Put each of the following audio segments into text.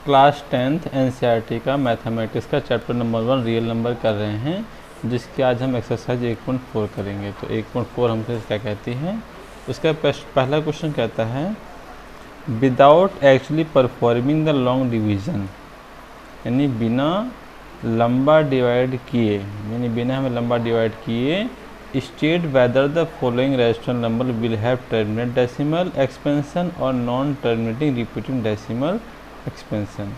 Class 10th NCERT का mathematics का chapter number 1 real number कर रहे हैं, जिसकी आज हम एक्सरसाइज 1.4 करेंगे। तो 1.4 हमसे क्या कहती है, उसका पहला क्वेश्चन कहता है without actually performing the long division, यानी बिना लंबा डिवाइड किए, यानी बिना हमें लंबा डिवाइड किए state whether the following rational number will have terminate decimal expansion और non terminating repeating decimal expansion.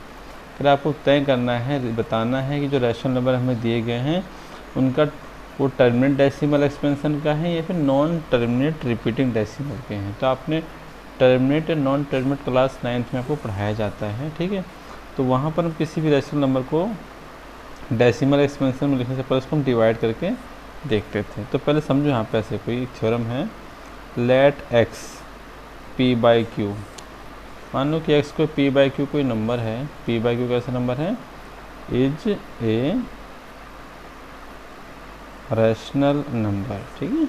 फिर आपको तय करना है, बताना है कि जो रैशनल नंबर हमें दिए गए हैं उनका वो टर्मिनेट डेसिमल एक्सपेंशन का है या फिर नॉन टर्मिनेट रिपीटिंग डेसिमल के हैं। तो आपने टर्मिनेट या नॉन टर्मिनेट क्लास 9th में आपको पढ़ाया जाता है, ठीक है। तो वहाँ पर हम किसी भी रैशनल नंबर को डेसिमल एक्सपेंशन में लिखने से पहले उसको हम डिवाइड करके देखते थे। तो पहले समझो, यहाँ पे ऐसे कोई थ्योरम है, let x p by Q, मान लो कि x को p बाई क्यू कोई नंबर है, p बाई क्यू कैसा नंबर है, इज ए रैशनल नंबर, ठीक है।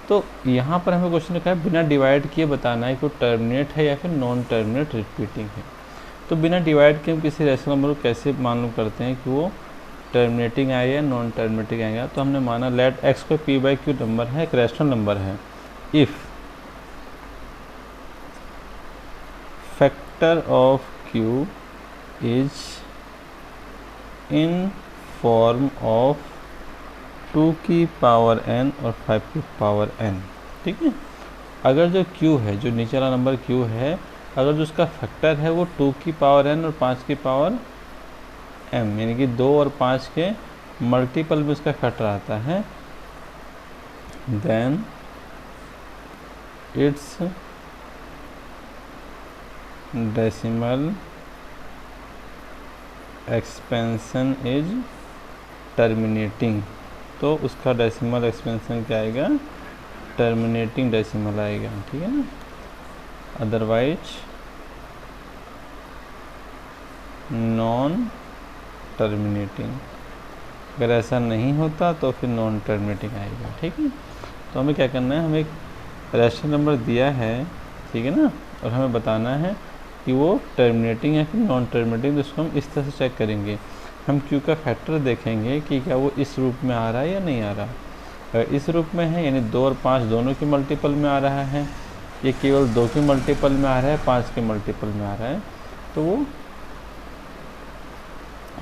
तो यहाँ पर हमें क्वेश्चन लिखा है बिना डिवाइड किए बताना है कि वो टर्मिनेट है या फिर नॉन टर्मिनेट रिपीटिंग है। तो बिना डिवाइड के हम किसी रैशनल नंबर को कैसे मालूम करते हैं कि वो टर्मिनेटिंग आएगा या नॉन टर्मिनेटिंग आएगा। तो हमने माना लेट x को p बाई क्यू नंबर है, एक रैशनल नंबर है, if factor of q is in form of 2 की पावर n और 5 की पावर n, ठीक है। अगर जो q है, जो नीचे वाला नंबर q है, अगर जो उसका फैक्टर है वो 2 की पावर n और 5 की पावर m, यानी कि 2 और 5 के मल्टीपल में उसका फैक्टर आता है, then its decimal expansion is terminating. तो उसका डेसिमल एक्सपेंशन क्या आएगा, टर्मिनेटिंग डेसिमल आएगा, ठीक है ना। अदरवाइज नॉन टर्मिनेटिंग, अगर ऐसा नहीं होता तो फिर नॉन टर्मिनेटिंग आएगा, ठीक है। तो हमें क्या करना है, हमें एक रैशनल नंबर दिया है, ठीक है ना, और हमें बताना है कि वो टर्मिनेटिंग है फिर नॉन टर्मिनेटिंग। तो इसको हम इस तरह से चेक करेंगे, हम क्यू का फैक्टर देखेंगे कि क्या वो इस रूप में आ रहा है या नहीं आ रहा। अगर इस रूप में है, यानी 2 और 5 दोनों के मल्टीपल में आ रहा है, ये केवल 2 के मल्टीपल में आ रहा है, 5 के मल्टीपल में आ रहा है, तो वो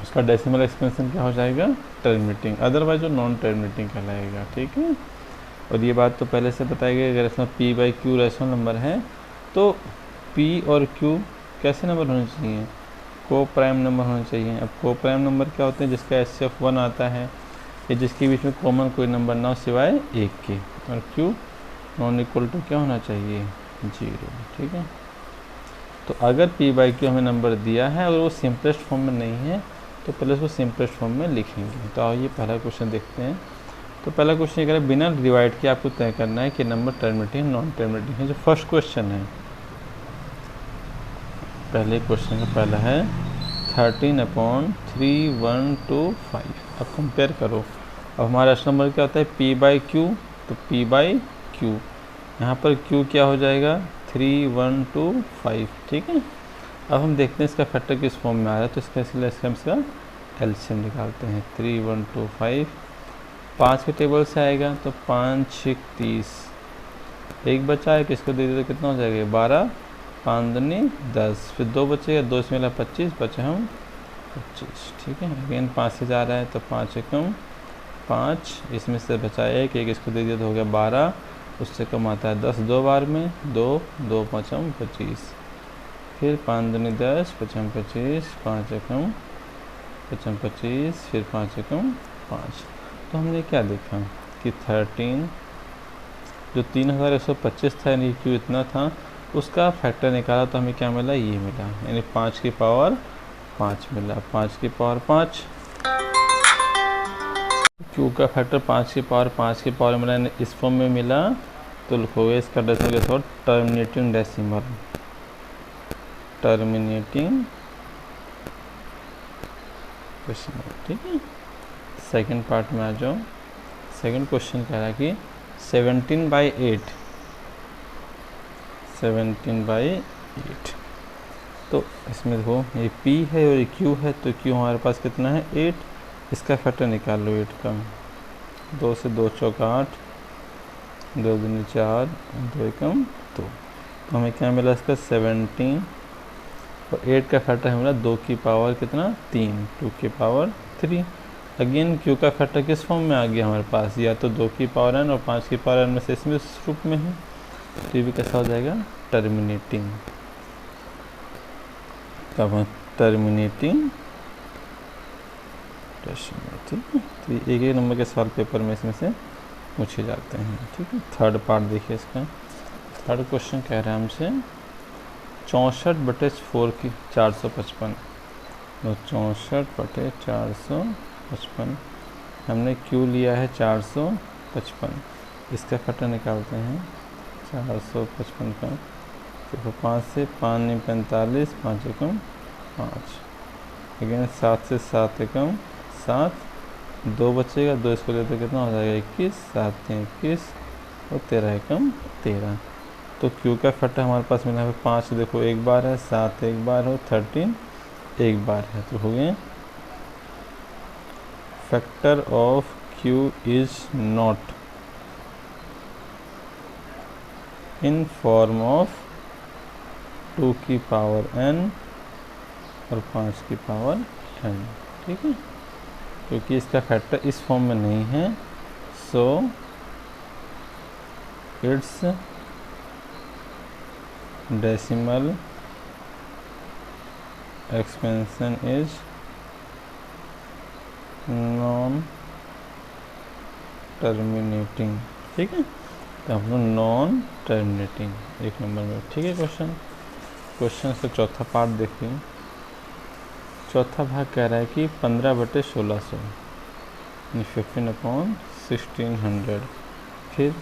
उसका डेसिमल एक्सपेंशन क्या हो जाएगा, टर्मिनेटिंग। अदरवाइज वो नॉन टर्मिनेटिंग कहलाएगा, ठीक है। और ये बात तो पहले से बताई गई, अगर इसमें p by Q rational number है तो p और q कैसे नंबर होने चाहिए, को प्राइम नंबर होने चाहिए। अब को प्राइम नंबर क्या होते हैं, जिसका HCF 1 आता है या जिसके बीच में कॉमन कोई नंबर ना हो सिवाय 1 के, और q नॉन इक्वल टू क्या होना चाहिए, 0, ठीक है। तो अगर p बाई क्यू हमें नंबर दिया है, अगर वो सिंपलेस्ट फॉर्म में नहीं है तो पहले उसको सिंपलेस्ट फॉर्म में लिखेंगे। तो आइए पहला क्वेश्चन देखते हैं। तो पहला क्वेश्चन ये कह रहा है बिना डिवाइड के आपको तय करना है कि नंबर टर्मिनेटिंग नॉन टर्मिनेटिंग है। जो फर्स्ट क्वेश्चन है, पहले क्वेश्चन का पहला है 13/3125। अब कंपेयर करो, अब हमारा रैशनल नंबर क्या होता है, p बाई क्यू, तो p बाई क्यू, यहाँ पर q क्या हो जाएगा, 3125, ठीक है। अब हम देखते हैं इसका फैक्टर किस फॉर्म में आ रहा है। तो इसका इसलिए हम इसका एलसीएम निकालते हैं, 3125 5 के टेबल से आएगा, तो 5 6 30, एक बचा है, किसको दे देते कितना हो जाएगा, 12 5 दूनी 10, फिर 2 बचेगा, 2 से मिला 25, बचे हम 25, ठीक है। अगेन 5 से जा रहा है, तो 5 एकम 5, इसमें से बचा एक इसको दे दिया तो हो गया 12, उससे कम आता है 10 2 बार में, 2 2 5 25, फिर 5 दूनी 10, 5 25, 5 एकम 25, फिर 5 एकम 5। तो हमने क्या देखा कि 13 जो 3125 था, यानी क्यू इतना था, उसका फैक्टर निकाला तो हमें क्या मिला, ये मिला, यानी 5 की पावर 5 मिला। 5 की पावर 5, क्यू का फैक्टर 5 की पावर 5 की पावर मिला, यानी इस फॉर्म में मिला। तो लिखोगे इसका डेसिमल थोड़ा टर्मिनेटिंग डेसिमल, टर्मिनेटिंग डेसिमल, ठीक है। सेकंड पार्ट में आ जाओ। सेकंड क्वेश्चन कह रहा है कि 17/8, 17/8 तो इसमें देखो ये p है और ये q है, तो q हमारे पास कितना है 8, इसका फैक्टर निकाल लो 8 का। 2 से 2 चौका 8, 2 दूनी 4, 2 एकम 2, तो हमें क्या मिला इसका 17, और 8 का फैक्टर हमें मिला 2 की पावर कितना 3, 2 की पावर 3। अगेन q का फैक्टर किस फॉर्म में आ गया हमारे पास, या तो 2 की पावर n और 5 की पावर n में से इसमें इस रूप में है, तो ये भी कैसा हो जाएगा टर्मिनेटिंग। तब टर्मिनेटिंग डेसिमल, ठीक है। तो एक एक नंबर के सवाल पेपर में इसमें से पूछे जाते हैं, ठीक है। थर्ड पार्ट देखिए इसका। थर्ड क्वेश्चन कह रहा है हमसे 64/4 की 455, तो 64/455, हमने q लिया है 455, इसका फैक्टर निकालते हैं 455 का। तो 5 से 5 नहीं 45, 5 एकम 5, अगेन 7 से 7 एकम 7, 2 बचेगा, 2 इसको लेते कितना हो जाएगा 21, 7 3 21 और 13 एकम 13। तो q का फैक्टर हमारे पास मिला है 5, देखो एक बार है, 7 एक बार है, 13 एक बार है, तो हो गए factor of q is not in form of 2 की पावर n और 5 की पावर n, ठीक है, क्योंकि इसका फैक्टर इस फॉर्म में नहीं है, so it's decimal expansion is non terminating, ठीक है। तो हम लोग नॉन टर्मिनेटिंग एक नंबर में, ठीक है। क्वेश्चन का चौथा पार्ट देखिए। चौथा भाग कह रहा है कि 15/1600 15/1600, फिर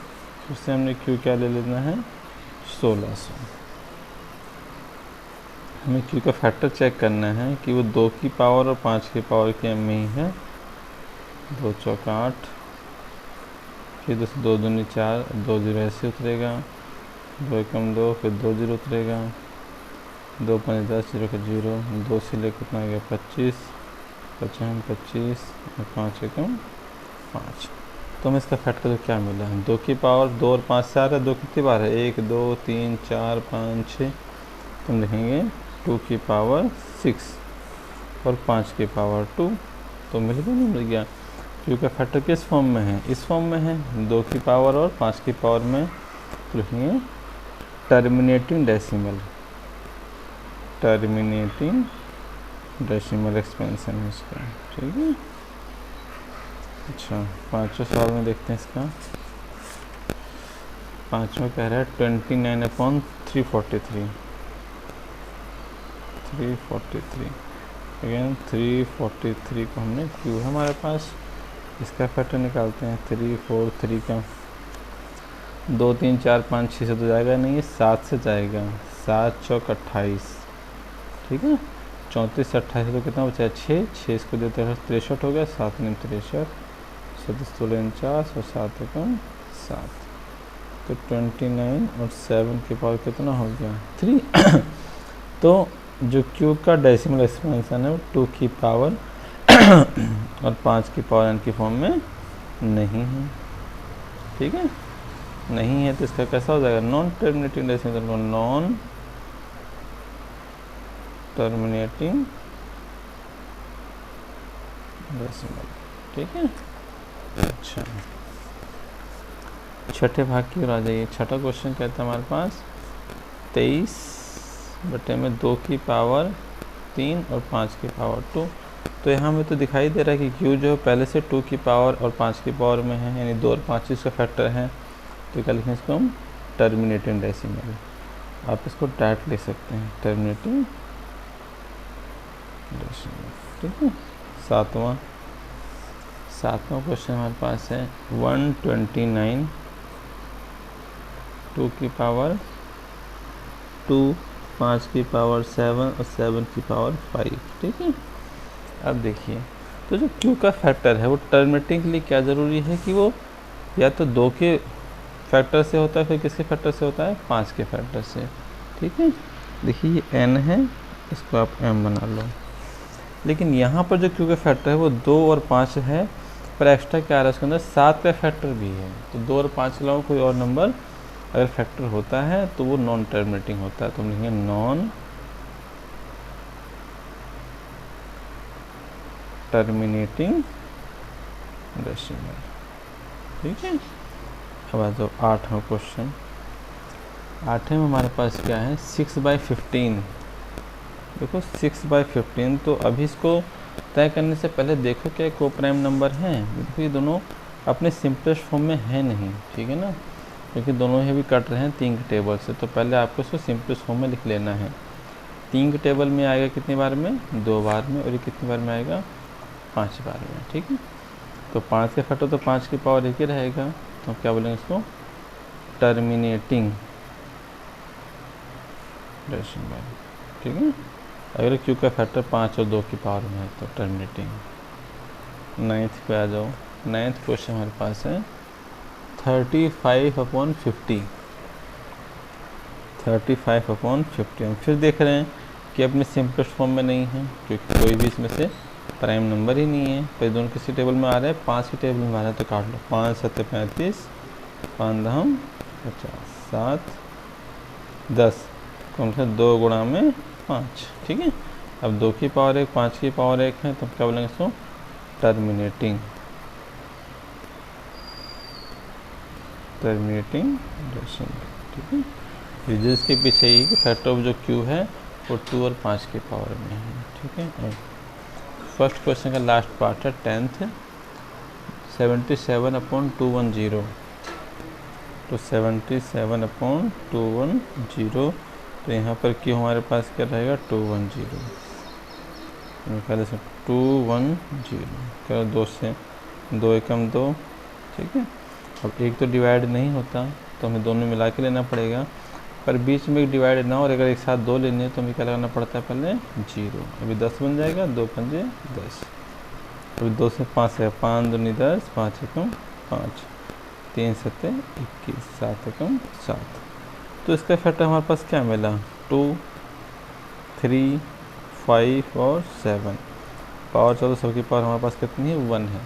से हमने q क्या ले लेना है 1600। हमें q का फैक्टर चेक करना है कि वो 2 की पावर और 5 की पावर के में ही है। 2 चौका 8, फिर 2 दूनी 4, 2 जीरो ऐसे उतरेगा, 2 एकम 2, फिर 2 जीरो उतरेगा, 2 5 10, 0 का 0, 2 से लेकर कितना आ गया 25, 55 25 और 5 एकम 5। तो हमें इसका फैक्टर तो क्या मिला, 2 की पावर 2 और 5 से आ रहा है, 2 कितनी बार है 1 2 3 4 5 6, तो हम लिखेंगे 2 की पावर 6 और 5 की पावर 2, तो मिल गया नहीं मिल गया। q का फैक्टर किस फॉर्म में है, इस फॉर्म में है, 2 की पावर और 5 की पावर में, तो लिखेंगे terminating decimal, terminating decimal expansion है इसका, ठीक है। अच्छा, पांचवें सवाल में देखते हैं इसका। पांचवा कह रहा है 29/343, 343, अगेन 343 को हमने q है हमारे पास, इसका फैक्टर निकालते हैं 343 का। 2 3 4 5 6 से तो जाएगा नहीं, 7 से जाएगा, 7 चौक 28, ठीक है। 34 से 28 तो कितना बचा है 6, 6 इसको देते हैं 63 हो गया, 7 9 63, 7 49 और 7 एकम 7, तो 29 और 7 के पावर कितना हो गया 3। तो जो q का डेसिमल एक्सपेंशन है वो 2 की पावर और 5 की पावर n की फॉर्म में नहीं है, ठीक है, नहीं है, तो इसका कैसा हो जाएगा non terminating decimal, non terminating decimal, ठीक है। अच्छा, छठे भाग की ओर आ जाइए। छठा क्वेश्चन कहता है हमारे पास 23/2 की पावर 3 और 5 की पावर 2, तो यहाँ में तो दिखाई दे रहा है कि q जो पहले से 2 की पावर और 5 की पावर में है, यानी 2 और 5 इसका फैक्टर है, तो क्या लिखें इसको हम टर्मिनेटिंग डेसिमल। आप इसको डायरेक्ट ले सकते हैं टर्मिनेटिंग डेसिमल, ठीक है। सातवां क्वेश्चन हमारे पास है 129 2 की पावर 2, 5 की पावर 7 और 7 की पावर 5, ठीक है। अब देखिए, तो जो q का फैक्टर है वो टर्मिनेटिंग के लिए क्या ज़रूरी है कि वो या तो 2 के फैक्टर से होता है, फिर किसके फैक्टर से होता है 5 के फैक्टर से, ठीक है। देखिए ये n है इसको आप m बना लो। लेकिन यहाँ पर जो q का फैक्टर है वो 2 और 5 है, पर एक्स्ट्रा क्या आ रहा है उसके अंदर 7 का फैक्टर भी है। तो 2 और 5 के अलावा कोई और नंबर अगर फैक्टर होता है तो वो नॉन टर्मिनेटिंग होता है। तो हम लिखेंगे नॉन टर्मिनेटिंग डेसिमल। ठीक है। अब आ जाओ 8वां क्वेश्चन। 8वें में हमारे पास क्या है 6/15। देखो 6/15, तो अभी इसको तय करने से पहले देखो क्या को प्राइम नंबर है। देखो ये दोनों अपने सिंपलेस्ट फॉर्म में है नहीं, ठीक है ना, क्योंकि दोनों ही अभी कट रहे हैं 3 के टेबल से। तो पहले आपको इसको सिंपलेस्ट फॉर्म में लिख लेना है। 3 के टेबल में आएगा कितनी बार में, 2 बार में, और ये कितनी बार में आएगा, 5 बार में। ठीक है। तो 5 का फैक्टर तो 5 की पावर 1 ही रहेगा। तो क्या बोलेंगे इसको, टर्मिनेटिंग डेसिमल। ठीक है। अगर क्यू का फैक्टर 5 और 2 की पावर में है तो टर्मिनेटिंग। 9th पे आ जाओ। 9th क्वेश्चन हमारे पास है 35/50। 35/50 हम फिर देख रहे हैं कि अपने सिंपलेस्ट फॉर्म में नहीं है, क्योंकि कोई भी इसमें से प्राइम नंबर ही नहीं है। तो दोनों किसी टेबल में आ रहे हैं, 5 के टेबल में आ रहा है, तो काट लो। 5 7 35, 5 10 50, 7 10, कौन सा 2 गुणा में 5। ठीक है। अब 2 की पावर 1, 5 की पावर 1 है, तो क्या बोलेंगे इसको, टर्मिनेटिंग डेसिमल। ठीक है। रीजन्स के पीछे ही कि फैक्टर ऑफ जो क्यू है वो 2 और 5 की पावर में है। ठीक है। और फर्स्ट क्वेश्चन का लास्ट पार्ट है 10th, 77/210। तो 77/210, तो यहाँ पर क्यू हमारे पास क्या रहेगा, 210। पहले से 210 करो, 2 से 2 एकम 2। ठीक है। अब एक तो डिवाइड नहीं होता तो हमें दोनों मिला के लेना पड़ेगा, पर बीच में एक डिवाइड ना हो, और अगर एक साथ 2 लेने हैं तो हमें क्या लगाना पड़ता है, पहले 0। अभी 10 बन जाएगा, 2 पंजे 10। अभी 2 से 5 है, 5 दूनी 10, 5 एकम 5, 3 7 21, 7 एकम 7। तो इसका फैक्टर हमारे पास क्या मिला, 2 3 5 और 7। पावर चलो सबकी पावर हमारे पास कितनी है, 1 है।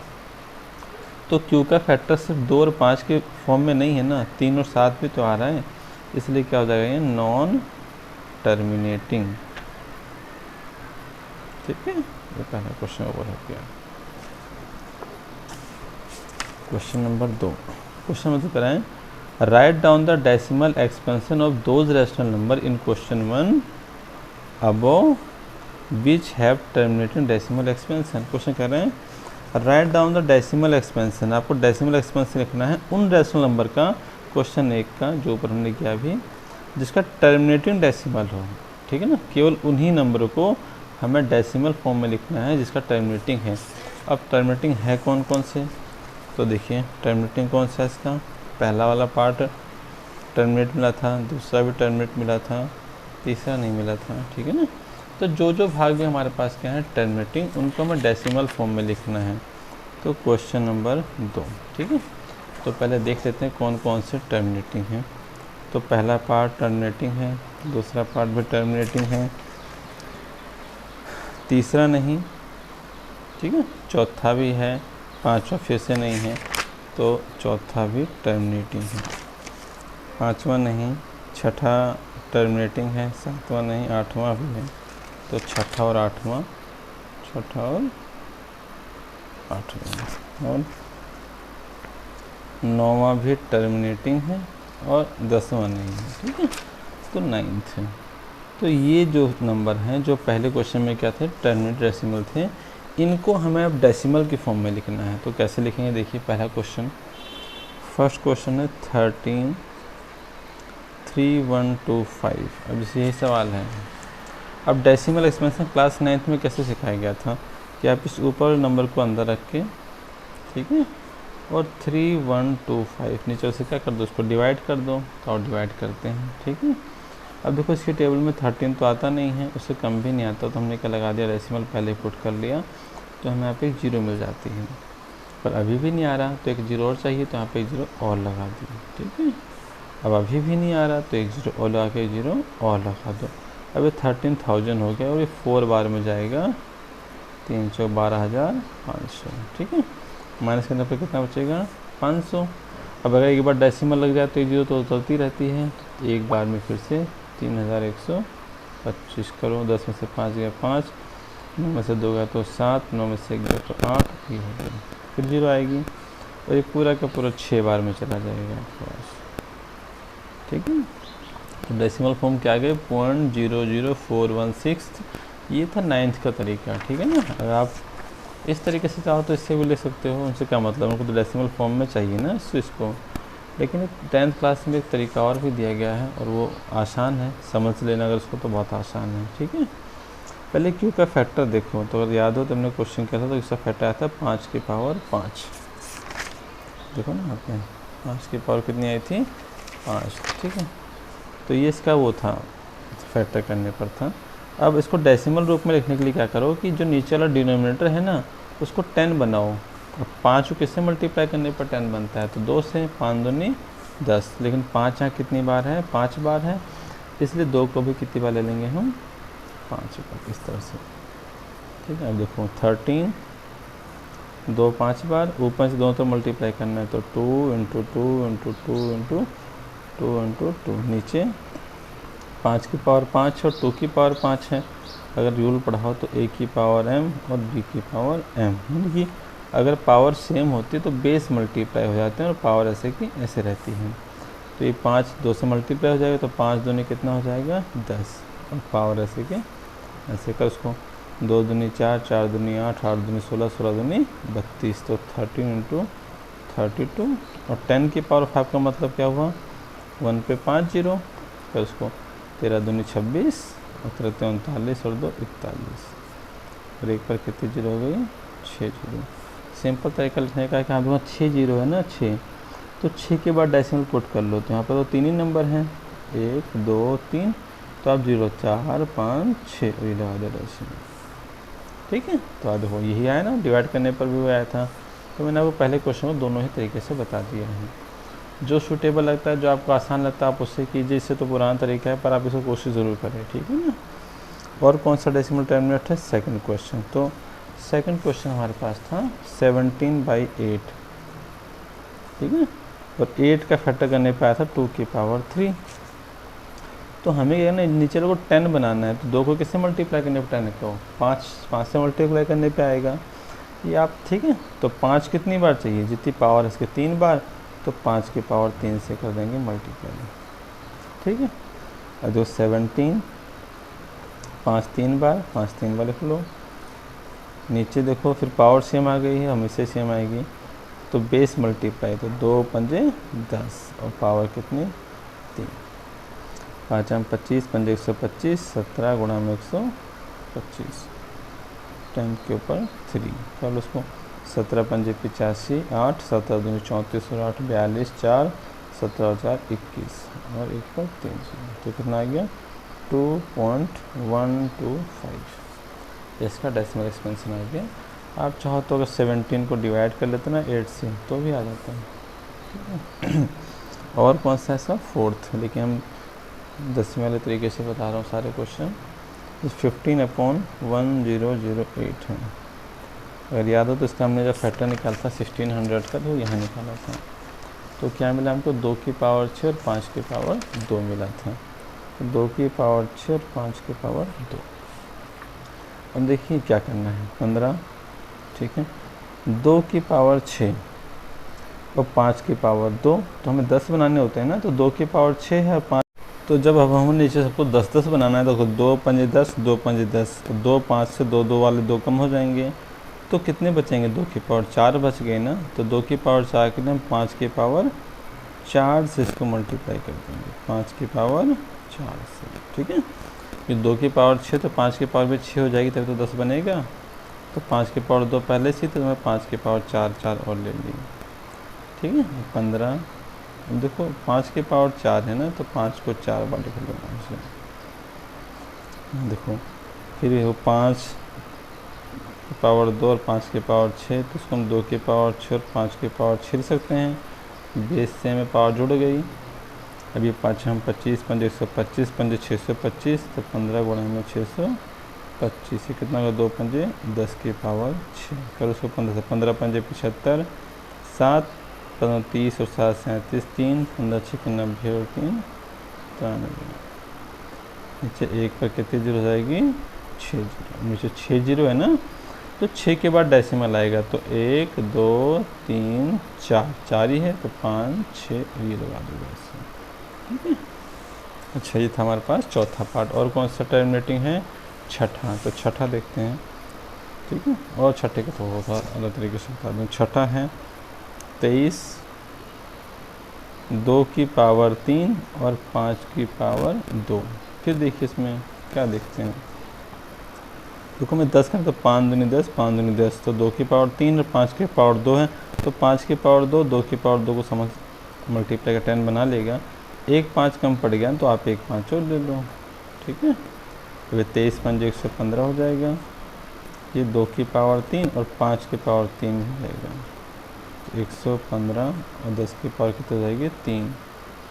तो क्यू का फैक्टर सिर्फ 2 और 5 के फॉर्म में नहीं है ना, 3 और 7 भी तो आ रहा है, इसलिए क्या हो जाएगा, ये नॉन टर्मिनेटिंग। ठीक है। ये पहला क्वेश्चन ओवर हो गया। Question number 2। क्वेश्चन नंबर 2 कराएं, write down the decimal expansion of those rational number in question 1 above which have terminating decimal expansion. Question कर रहे हैं write down the decimal expansion, आपको डेसिमल एक्सपेंशन लिखना है उन रैशनल नंबर का, question 1 का जो ऊपर हमने किया अभी, जिसका टर्मिनेटिंग डेसिमल हो। ठीक है ना, केवल उन्हीं नंबरों को हमें डेसिमल फॉर्म में लिखना है जिसका टर्मिनेटिंग है। अब टर्मिनेटिंग है कौन कौन से, तो देखिए टर्मिनेटिंग कौन सा है इसका, पहला वाला पार्ट टर्मिनेट मिला था, दूसरा भी टर्मिनेट मिला था, तीसरा नहीं मिला था। ठीक है ना। तो जो जो भाग भी हमारे पास क्या है टर्मिनेटिंग, उनको हमें डेसिमल फॉर्म में लिखना है। तो क्वेश्चन नंबर 2। ठीक है। तो पहले देख लेते हैं कौन कौन से टर्मिनेटिंग हैं। तो पहला पार्ट टर्मिनेटिंग है, दूसरा पार्ट भी टर्मिनेटिंग है, तीसरा नहीं। ठीक है। चौथा भी है, पांचवा फिर से नहीं है, तो चौथा भी टर्मिनेटिंग है। पांचवा नहीं, छठा टर्मिनेटिंग है, सातवां नहीं, आठवां भी है, तो छठा और आठवां, छठा और आठवां, और नौवां भी टर्मिनेटिंग है, और 10वां नहीं है। ठीक है। तो 9th है। तो ये जो नंबर हैं जो पहले क्वेश्चन में क्या थे, टर्मिनेट डेसिमल थे, इनको हमें अब डेसिमल की फॉर्म में लिखना है। तो कैसे लिखेंगे, देखिए पहला क्वेश्चन, फर्स्ट क्वेश्चन है 133125। अब यही सवाल है। अब डेसिमल एक्सपेंशन क्लास 9th में कैसे सिखाया गया था कि आप इस ऊपर नंबर को अंदर रख के, ठीक है, और 3125 नीचे से क्या कर दो, उसको डिवाइड कर दो, तो और डिवाइड करते हैं। ठीक है। अब देखो इसके टेबल में 13 तो आता नहीं है, उससे कम भी नहीं आता, तो हमने क्या लगा दिया, डेसिमल पहले पुट कर लिया, तो हमें यहाँ पे एक 0 मिल जाती है। पर अभी भी नहीं आ रहा तो एक 0 और चाहिए, तो यहाँ पे एक 0 और लगा दिया। ठीक है। अब अभी भी नहीं आ रहा तो एक 0 और लगा के 0 और लगा दो। अब ये 13,000 हो गया और ये 4 बार में जाएगा, 312,500, ठीक है। माइनस करने पर कितना बचेगा, 500। अब अगर एक बार डेसिमल लग जाए तो ये जीरो तो चलती रहती है, तो एक बार में फिर से 3,125 करो, 10 में से 5 गया 5, 9 में से 2 गया तो 7, 9 में से 1 गया तो 8, ये हो गया, फिर जीरो आएगी और ये पूरा का पूरा 6 बार में चला जाएगा आपके पास, ठीक है। तो डेसिमल फॉर्म क्या आ गए, 0.00416, ये था 9th का तरीका, ठीक है ना। अगर आप इस तरीके से चाहो तो इससे भी ले सकते हो, उनसे क्या मतलब, उनको तो डेसिमल फॉर्म में चाहिए ना स्विच को। लेकिन 10th क्लास में एक तरीका और भी दिया गया है और वो आसान है, समझ लेना अगर उसको तो बहुत आसान है, ठीक है। पहले क्यू का फैक्टर देखो, तो अगर याद हो तो हमने क्वेश्चन किया था, तो इसका फैक्टर आया था 5 की पावर 5, देखो ना आपने 5 की पावर कितनी आई थी, 5, ठीक है। तो ये इसका वो था, फैक्टर करने पर था। अब इसको डेसिमल रूप में लिखने के लिए क्या करो कि जो नीचे वाला डिनोमिनेटर है ना उसको 10 बनाओ। अब 5 को किससे मल्टीप्लाई करने पर 10 बनता है, तो 2 से, 5 दूनी 10, लेकिन 5 यहाँ कितनी बार है, 5 बार है, इसलिए 2 को भी कितनी बार ले लेंगे हम, 5 बार, इस तरह से, ठीक है। अब देखो 13, 2 5 बार, ऊपर से दोनों तो मल्टीप्लाई करना है, तो 2 × 2 × 2 × 2 × 2, नीचे 5 की पावर 5 और 2 की पावर 5 है। अगर रूल पढ़ाओ तो a की पावर m और b की पावर m, यानी कि अगर पावर सेम होती है तो बेस मल्टीप्लाई हो जाते हैं और पावर ऐसे की ऐसे रहती है। तो ये 5 2 से मल्टीप्लाई हो जाएगा, तो 5 दूनी कितना हो जाएगा, 10, और पावर ऐसे के ऐसे कर उसको, 2 दूनी 4, 4 दूनी 8, 8 दूनी 16, 16 दूनी 32, तो 13 × 32, और 10 की पावर 5 का मतलब क्या हुआ, 1 पे 5 जीरो, फिर उसको 13 दूनी 26 और 13 39 और 2 41, और एक पर कितनी जीरो हो गई, 6 जीरो। सिंपल तरीका लिखने का है कि हाँ 6 जीरो है ना, 6, तो 6 के बाद डेसिमल पुट कर लो, तो यहाँ पर तो 3 ही नंबर हैं, 1 2 3, तो आप 0 4 5 6 और ये लगा दो डेसिमल, ठीक है। तो आज देखो यही आया ना, डिवाइड करने पर भी वो आया था। तो मैंने आपको पहले क्वेश्चन को दोनों ही तरीके से बता दिया है, जो सूटेबल लगता है, जो आपको आसान लगता है आप उससे कीजिए, इससे तो पुराना तरीका है पर आप इसको कोशिश ज़रूर करें, ठीक है ना। और कौन सा डेसिमल टर्मिनेट है, सेकंड क्वेश्चन। तो सेकंड क्वेश्चन हमारे पास था 17/8, ठीक है, और 8 का फैक्टर करने पे आया था 2 की पावर 3। तो हमें क्या ना, नीचे को 10 बनाना है, तो 2 को किससे मल्टीप्लाई करने पर 10 को 5 से मल्टीप्लाई करने पे आएगा ये आप, ठीक है। तो 5 कितनी बार चाहिए, जितनी पावर है इसके 3 बार, तो 5 की पावर 3 से कर देंगे मल्टीप्लाई, ठीक है। और जो 17, 5 3 बार, 5 3 बार लिख लो, नीचे देखो फिर पावर सेम आ गई है, हमेशा सेम आएगी, तो बेस मल्टीप्लाई, तो 2 पंजे 10 और पावर कितनी 3, 5 में 25, 5 125, 17 गुणा में 125, 10 के ऊपर 3 कर लो उसको, 17 पंजे 85, 8 17 दूनी 34 और 8 42, 4 17 और 4 21 और 1 पर 3, तो कितना आ गया 2.125, इसका डेसिमल एक्सपेंशन आ गया। आप चाहो तो अगर 17 को डिवाइड कर लेते ना 8 से तो भी आ जाता है, ठीक है। और कौन सा है इसका, फोर्थ, लेकिन हम 10वें वाले तरीके से बता रहा हूँ सारे क्वेश्चन। 15/1008 है, अगर याद हो तो इसका हमने जब फैक्टर निकाला था 1600 का, तो यहाँ निकाला था, तो क्या मिला हमको 2 की पावर 6 और 5 की पावर 2 मिला था, तो 2 की पावर 6 और 5 की पावर 2। अब देखिए क्या करना है, 15, ठीक है, 2 की पावर 6 और 5 की पावर 2, तो हमें 10 बनाने होते हैं ना, तो 2 की पावर 6 है और 5, तो जब अब हम नीचे सबको 10-10 बनाना है, तो 2 पंजे 10, 2 पंजे 10, तो 2 5 से 2 2 वाले 2 कम हो जाएंगे, तो कितने बचेंगे, 2 की पावर 4 बच गए ना, तो 2 की पावर 4 के लिए हम 5 की पावर 4 से इसको मल्टीप्लाई कर देंगे, 5 की पावर 4 से, ठीक है। ये 2 की पावर 6, तो 5 की पावर भी 6 हो जाएगी, तब तो 10 बनेगा, तो 5 की पावर 2 पहले से, तो मैं 5 की पावर 4 और ले ली, ठीक है। 15, देखो 5 की पावर 4 है ना, तो 5 को 4 बार लिख लो, देखो फिर वो 5 की पावर 2 और 5 की पावर 6, तो उसको हम 2 की पावर 6 और 5 की पावर 6 लिख सकते हैं, बेस से हमें पावर जुड़ गई, अब ये 5 हम 25, 5 125, 5 625, तो 15 गुणा में 625, ये कितना होगा 2 पंजे 10 की पावर 6। कर उसको 15 से 15 पंजे 75, 7 15 30 और 7 37, 3 15 6 90 और 3 93। नीचे 1 पर कितनी जीरो हो जाएगी 6 जीरो, नीचे 6 जीरो है ना, तो 6 के बाद डेसिमल आएगा, तो 1 2 3 4, 4 ही है, तो 5 6 ये लगा दूँगा इससे, ठीक है। अच्छा, ये था हमारे पास चौथा पार्ट। और कौन सा टर्मिनेटिंग है, छठा, तो छठा देखते हैं, ठीक है। और छठे का थोड़ा सा अलग तरीके से बता दूँ। छठा है 23 2 की पावर 3 और 5 की पावर 2। फिर देखिए इसमें क्या देखते हैं, देखो मैं 10 करें तो 5 दूनी 10, 5 दूनी 10, तो 2 की पावर 3 और 5 की पावर 2 है, तो 5 की पावर 2, 2 की पावर 2 को समझ मल्टीप्लाई का 10 बना लेगा। 1 5 कम पड़ गया तो आप 1 5 और ले लो, ठीक है। तो 23 5 115 हो जाएगा, ये 2 की पावर 3 और 5 की पावर 3 हो जाएगा, तो 115 और 10 की पावर कितनी हो जाएगी 3,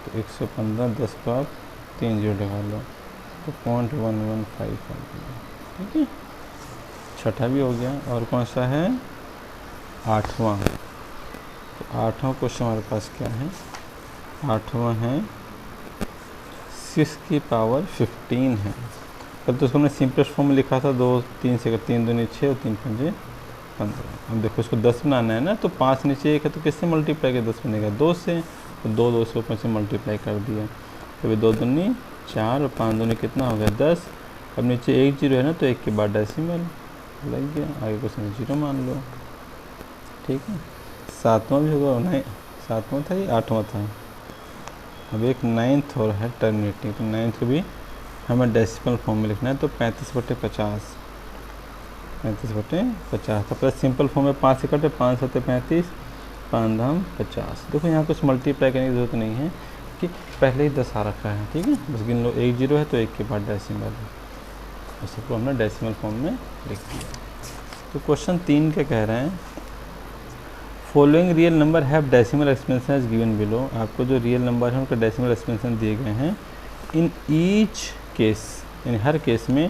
तो 115 10 को आप 3 जीरो लगा लो, तो 0.115 ठीक है। छठा भी हो गया। और कौन सा है, आठवां। तो आठवां क्वेश्चन हमारे पास क्या है, आठवां है 6 की पावर 15 है। कल तो उसको हमने सिंपलेस्ट फॉर्म में लिखा था, 2 3 से 3 दूनी 6 और 3 पंजे 15। अब देखो इसको 10 बनाना है ना, तो 5 नीचे 1 है, तो किससे मल्टीप्लाई कर 10 बनेगा 2 से, तो 2 2 से ऊपर से मल्टीप्लाई कर दिया, तो 2 दूनी 4 और 5 दूनी कितना हो गया 10। अब नीचे 1 जीरो है ना, तो 1 के बाद डेसिमल लग गया, आगे कुछ नहीं, जीरो मान लो, ठीक है। सातवां भी होगा, नहीं सातवां था, ये आठवां था। अब एक 9th और है टर्मिनेटिंग, तो 9th को भी हमें डेसिमल फॉर्म में लिखना है, तो 35/50, 35/50। तो प्लस सिंपल फॉर्म में 5 से कटे, 5 7 35, 5 दाम 50। देखो यहाँ कुछ मल्टीप्लाई करने की ज़रूरत नहीं है कि पहले ही 10 आ रखा है, ठीक है, बस गिन लो, 1 जीरो है तो 1 के बाद डेसिमल है, उसको हमने डेसिमल फॉर्म में लिख दिया। तो क्वेश्चन 3 क्या कह रहे हैं, following real number have decimal expansion as given below. आपको जो रियल नंबर है उनका डेसिमल एक्सपेंशन दिए गए हैं। इन ईच केस, इन हर केस में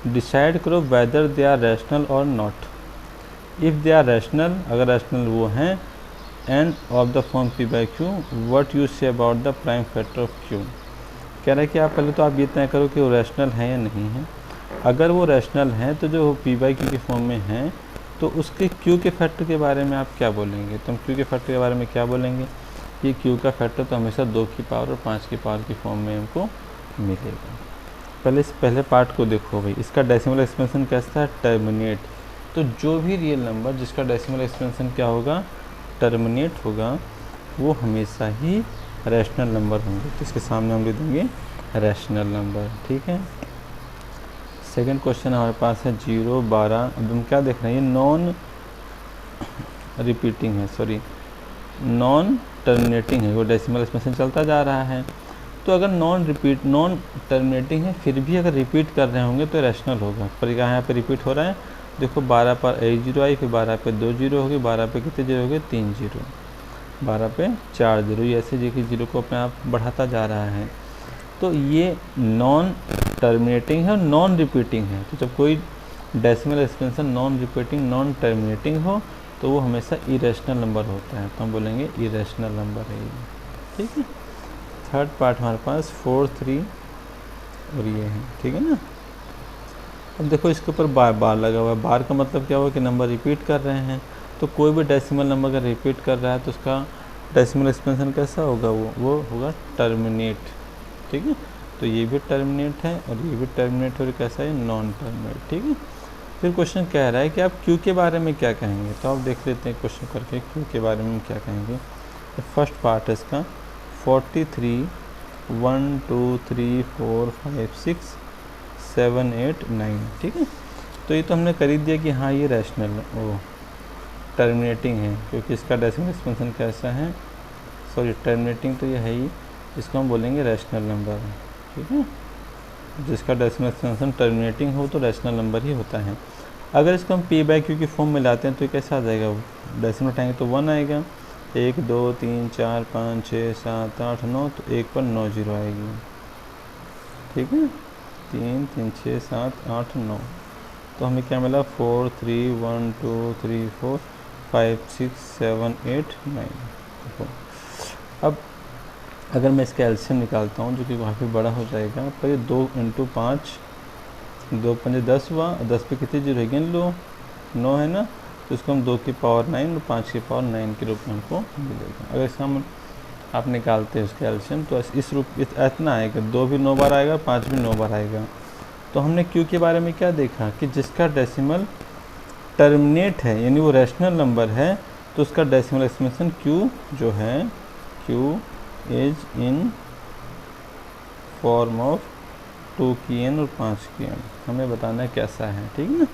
डिसाइड करो वेदर दे आर रैशनल और not. If they are rational, अगर रैशनल वो हैं, and of the form P by Q, what you say about the prime factor of Q. कह रहा है कि आप पहले तो आप ये तय करो कि वो रैशनल है या नहीं है। अगर वो रैशनल हैं तो जो पी बाई क्यू के फॉर्म में हैं, तो उसके क्यू के फैक्टर के बारे में आप क्या बोलेंगे, तो हम क्यू के फैक्टर के बारे में क्या बोलेंगे, ये क्यू का फैक्टर तो हमेशा 2 की पावर और 5 की पावर की फॉर्म में हमको मिलेगा। पहले इस पहले पार्ट को देखो भाई, इसका डेसिमल एक्सपेंशन कैसा है, टर्मिनेट। तो जो भी रियल नंबर जिसका डेसिमल एक्सपेंशन क्या होगा, टर्मिनेट होगा, वो हमेशा ही रैशनल नंबर होंगे, तो इसके सामने हम लिख देंगे रैशनल नंबर, ठीक है। सेकंड क्वेश्चन हमारे पास है 0 12। अब हम क्या देख रहे हैं, ये नॉन रिपीटिंग है, सॉरी नॉन टर्मिनेटिंग है, वो डेसिमल एक्सपेंशन चलता जा रहा है। तो अगर नॉन टर्मिनेटिंग है, फिर भी अगर रिपीट कर रहे होंगे तो रैशनल होगा। पर यहाँ पे रिपीट हो रहा है, देखो 12 पर 1 जीरो आई, फिर 12 पे 2 जीरो हो गए, 12 पे कितने जीरो हो गए 3 जीरो, 12 पे 4 जीरो, ऐसे जो कि जीरो को अपने आप बढ़ाता जा रहा है। तो ये नॉन टर्मिनेटिंग है और नॉन रिपीटिंग है। तो जब कोई decimal expansion non repeating non terminating हो, तो वो हमेशा इरेशनल नंबर होता है, तो हम बोलेंगे इरेशनल नंबर है ये, ठीक है। थर्ड पार्ट हमारे पास 4 3 और ये है, ठीक है ना। अब देखो इसके ऊपर बार लगा हुआ है, बार का मतलब क्या हुआ कि नंबर रिपीट कर रहे हैं। तो कोई भी डेसिमल नंबर अगर रिपीट कर रहा है तो उसका डेसिमल एक्सपेंशन कैसा होगा, वो होगा टर्मिनेट, ठीक है। तो ये भी टर्मिनेट है और ये भी टर्मिनेट और कैसा है, नॉन टर्मिनेट, ठीक है। फिर क्वेश्चन कह रहा है कि आप क्यू के बारे में क्या कहेंगे, तो आप देख लेते हैं क्वेश्चन करके क्यू के बारे में क्या कहेंगे। तो फर्स्ट पार्ट है इसका 43 1 2 3 4 5 6 7 8 9, ठीक है। तो ये तो हमने कर ही दिया कि हाँ ये रैशनल वो टर्मिनेटिंग है, क्योंकि इसका डेसिमल एक्सपेंशन कैसा है, सॉरी टर्मिनेटिंग तो ये है ही, इसको हम बोलेंगे रैशनल नंबर, ठीक है। जिसका डेसिमल एक्सपेंशन टर्मिनेटिंग हो तो रैशनल नंबर ही होता है। अगर इसको हम पी बाई क्यू की फॉर्म में लाते हैं तो ये कैसा आ जाएगा, वो डेसिमल उठाएंगे तो 1 आएगा, 1 2 3 4 5 6 7 8 9, तो 1 पर 9 जीरो आएगी। ठीक है, 3 3 6 7 8 9, तो हमें क्या मिला 4 3 1 2 3 4 5 6 7 8 9। देखो अब अगर मैं इसका एलसीएम निकालता हूँ जो कि काफ़ी बड़ा हो जाएगा, पर ये 2 × 5, 2 5 10 हुआ, 10 पे कितने जीरो है, गिन लो 9 है ना, तो इसको हम 2 की पावर 9 और 5 की पावर 9 के रूप में हमको मिलेगा। अगर इसका हम आप निकालते हैं उसका एलसीएम तो इस रूप इतना आएगा, 2 भी 9 बार आएगा, 5 भी 9 बार आएगा। तो हमने क्यू के बारे में क्या देखा कि जिसका डेसिमल टर्मिनेट है यानी वो रैशनल नंबर है, तो उसका डेसिमल एक्सप्रेशन क्यू जो है, Q is in form of 2 की एन और 5 की एन, हमें बताना है कैसा है। ठीक है ना,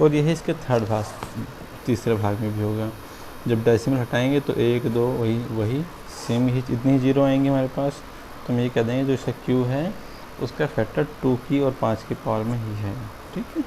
और यही इसके थर्ड भाग, तीसरे भाग में भी होगा। जब डेसिमल हटाएंगे तो 1 2 वही सेम ही इतनी ही जीरो आएंगे हमारे पास, तो हम ये कह देंगे जो इसका क्यू है उसका फैक्टर 2 की और 5 की पावर में ही है। ठीक है।